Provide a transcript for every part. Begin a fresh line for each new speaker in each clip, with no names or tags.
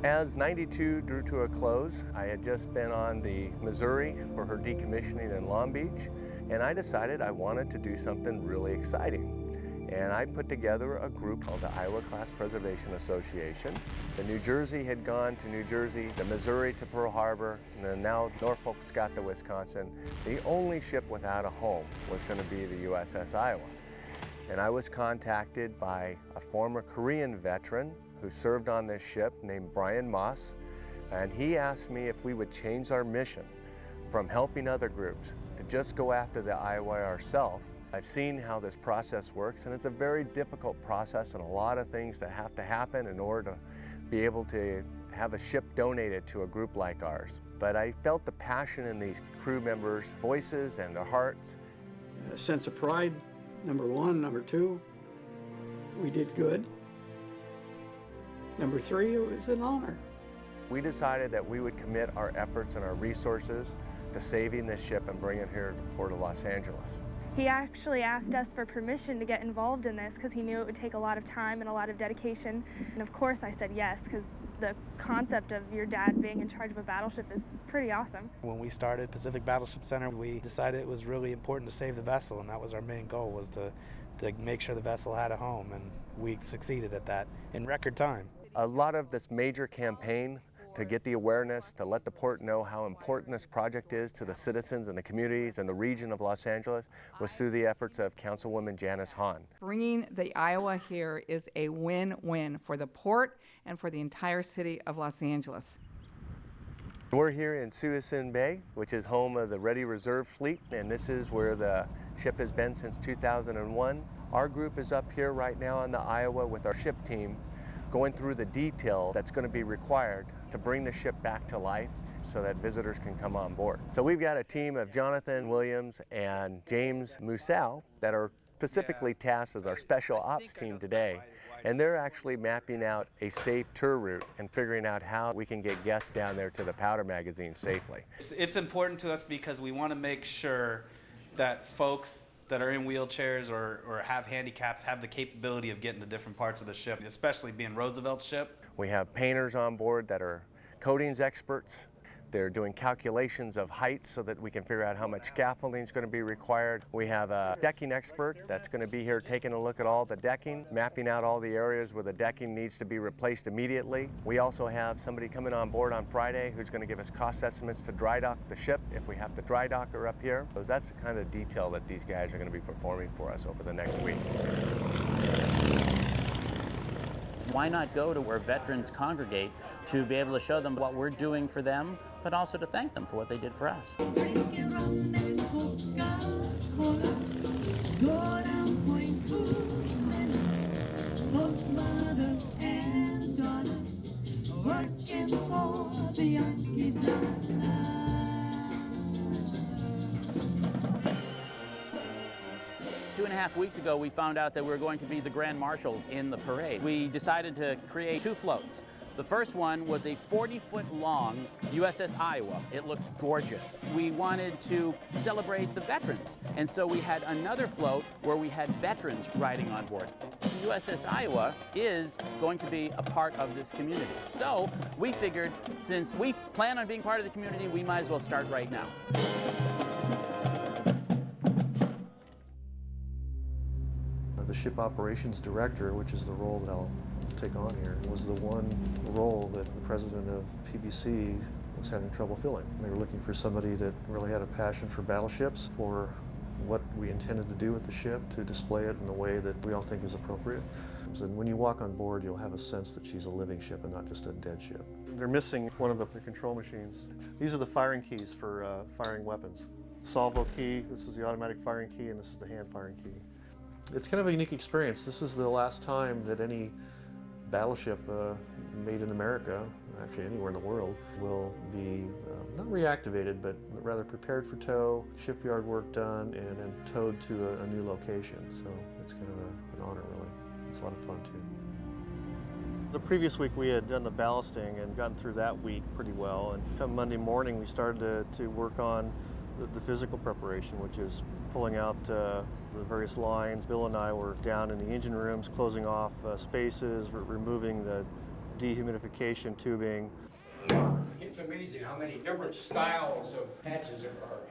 As 92 drew to a close, I had just been on the Missouri for her decommissioning in Long Beach, and I decided I wanted to do something really exciting. And I put together a group called the Iowa Class Preservation Association. The New Jersey had gone to New Jersey, the Missouri to Pearl Harbor, and then now Norfolk's got to Wisconsin. The only ship without a home was going to be the USS Iowa. And I was contacted by a former Korean veteran who served on this ship named Brian Moss, and he asked me if we would change our mission from helping other groups to just go after the Iowa ourselves. I've seen how this process works, and it's a very difficult process and a lot of things that have to happen in order to be able to have a ship donated to a group like ours. But I felt the passion in these crew members' voices and their hearts.
A sense of pride, number one. Number two, we did good. Number three, it was an honor.
We decided that we would commit our efforts and our resources to saving this ship and bringing it here to the Port of Los Angeles.
He actually asked us for permission to get involved in this because he knew it would take a lot of time and a lot of dedication. And of course I said yes, because the concept of your dad being in charge of a battleship is pretty awesome.
When we started Pacific Battleship Center, we decided it was really important to save the vessel, and that was our main goal, was to make sure the vessel had a home, and we succeeded at that in record time.
A lot of this major campaign to get the awareness, to let the port know how important this project is to the citizens and the communities and the region of Los Angeles was through the efforts of Councilwoman Janice Hahn.
Bringing the Iowa here is a win-win for the port and for the entire city of Los Angeles.
We're here in Suisun Bay, which is home of the Ready Reserve Fleet, and this is where the ship has been since 2001. Our group is up here right now on the Iowa with our ship team, going through the detail that's going to be required to bring the ship back to life so that visitors can come on board. So we've got a team of Jonathan Williams and James Musau that are specifically tasked as our special ops team today, and they're actually mapping out a safe tour route and figuring out how we can get guests down there to the powder magazine safely.
It's important to us because we want to make sure that folks that are in wheelchairs or have handicaps have the capability of getting to different parts of the ship, especially being Roosevelt's ship.
We have painters on board that are coatings experts. They're doing calculations of heights so that we can figure out how much scaffolding is going to be required. We have a decking expert that's going to be here taking a look at all the decking, mapping out all the areas where the decking needs to be replaced immediately. We also have somebody coming on board on Friday who's going to give us cost estimates to dry dock the ship if we have to dry dock her up here. So that's the kind of detail that these guys are going to be performing for us over the next week.
Why not go to where veterans congregate to be able to show them what we're doing for them, but also to thank them for what they did for us. Two and a half weeks ago, we found out that we were going to be the Grand Marshals in the parade. We decided to create two floats. The first one was a 40-foot-long USS Iowa. It looks gorgeous. We wanted to celebrate the veterans, and so we had another float where we had veterans riding on board. The USS Iowa is going to be a part of this community. So we figured, since we plan on being part of the community, we might as well start right now.
The ship operations director, which is the role that I'll take on here, was the one role that the president of PBC was having trouble filling. They were looking for somebody that really had a passion for battleships, for what we intended to do with the ship, to display it in a way that we all think is appropriate. And when you walk on board, you'll have a sense that she's a living ship and not just a dead ship. They're missing one of the control machines. These are the firing keys for firing weapons. Salvo key, this is the automatic firing key, and this is the hand firing key. It's kind of a unique experience. This is the last time that any battleship made in America, actually anywhere in the world, will be not reactivated, but rather prepared for tow, shipyard work done, and then towed to a new location. So it's kind of an honor, really. It's a lot of fun, too. The previous week we had done the ballasting and gotten through that week pretty well. And come Monday morning we started to work on the physical preparation, which is pulling out the various lines. Bill and I were down in the engine rooms, closing off spaces, removing the
dehumidification tubing.
It's amazing how many different styles of hatches there are.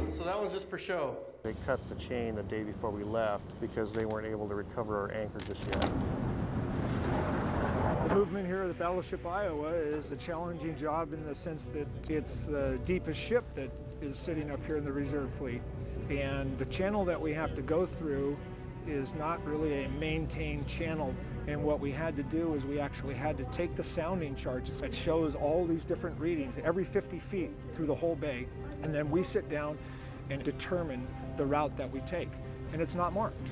So that was just for show. They cut the chain the day before we left because they weren't able to recover our anchor just yet.
The movement here of the battleship Iowa is a challenging job in the sense that it's the deepest ship that is sitting up here in the reserve fleet. And the channel that we have to go through is not really a maintained channel. And what we had to do is we actually had to take the sounding charts that shows all these different readings every 50 feet through the whole bay. And then we sit down and determine the route that we take. And it's not marked.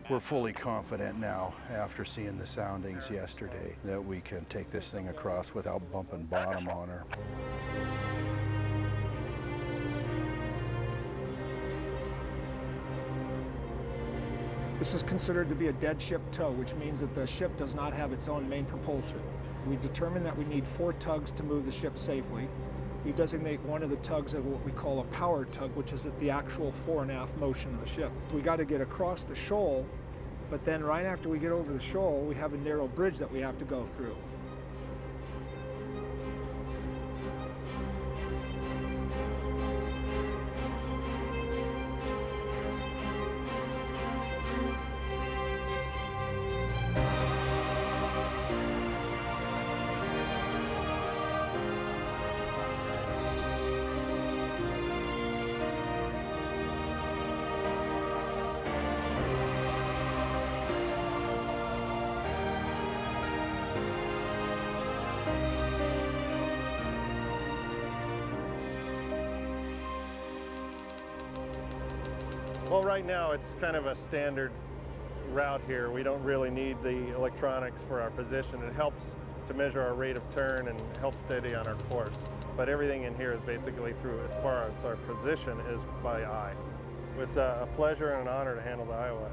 We're fully confident now, after seeing the soundings yesterday, that we can take this thing across without bumping bottom on her.
This is considered to be a dead ship tow, which means that the ship does not have its own main propulsion. We determined that we need 4 tugs to move the ship safely. We designate one of the tugs as what we call a power tug, which is at the actual fore and aft motion of the ship. We got to get across the shoal, but then right after we get over the shoal, we have a narrow bridge that we have to go through.
Well, right now it's kind of a standard route here. We don't really need the electronics for our position. It helps to measure our rate of turn and help steady on our course. But everything in here is basically through, as far as our position, is by eye. It's a pleasure and an honor to handle the Iowa.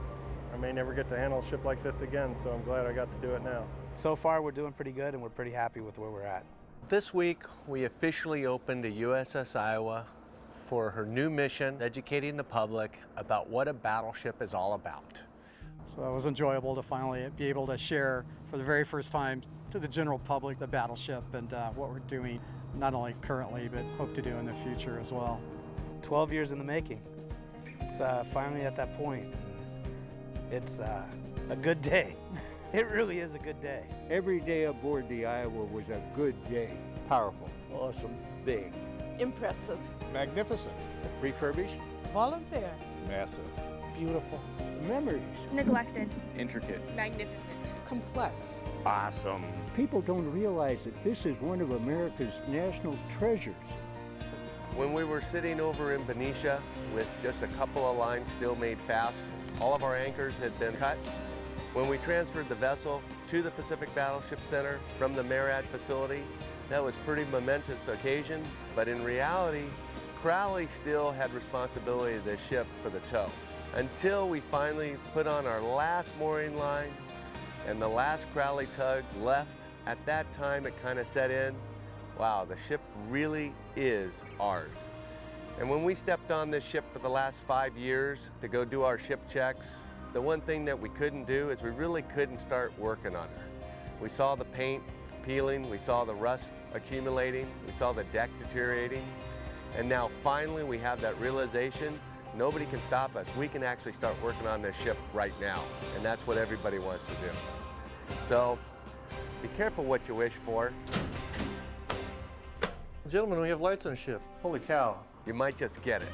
I may never get to handle a ship like this again, so I'm glad I got to do it now.
So far, we're doing pretty good, and we're pretty happy with where we're at.
This week, we officially opened the USS Iowa for her new mission, educating the public about what a battleship is all about.
So it was enjoyable to finally be able to share for the very first time to the general public the battleship and what we're doing, not only currently, but hope to do in the future as well.
12 years in the making. It's finally at that point. It's a good day. It really is a good day.
Every day aboard the Iowa was a good day.
Powerful, awesome, big,
impressive,
magnificent,
Refurbished,
volunteer,
massive,
beautiful,
memories,
Neglected,
intricate,
magnificent,
complex.
awesome.
People don't realize that this is one of America's national treasures.
When we were sitting over in Benicia with just a couple of lines still made fast, all of our anchors had been cut. When we transferred the vessel to the Pacific Battleship Center from the MARAD facility, that was a pretty momentous occasion, but in reality, Crowley still had responsibility of the ship for the tow. Until we finally put on our last mooring line and the last Crowley tug left, at that time it kind of set in, wow, the ship really is ours. And when we stepped on this ship for the last 5 years to go do our ship checks, the one thing that we couldn't do is we really couldn't start working on her. We saw the paint peeling, we saw the rust accumulating, we saw the deck deteriorating, and now finally we have that realization, nobody can stop us. We can actually start working on this ship right now, and that's what everybody wants to do. So, be careful what you wish for.
Gentlemen, we have lights on the ship. Holy cow.
You might just get it.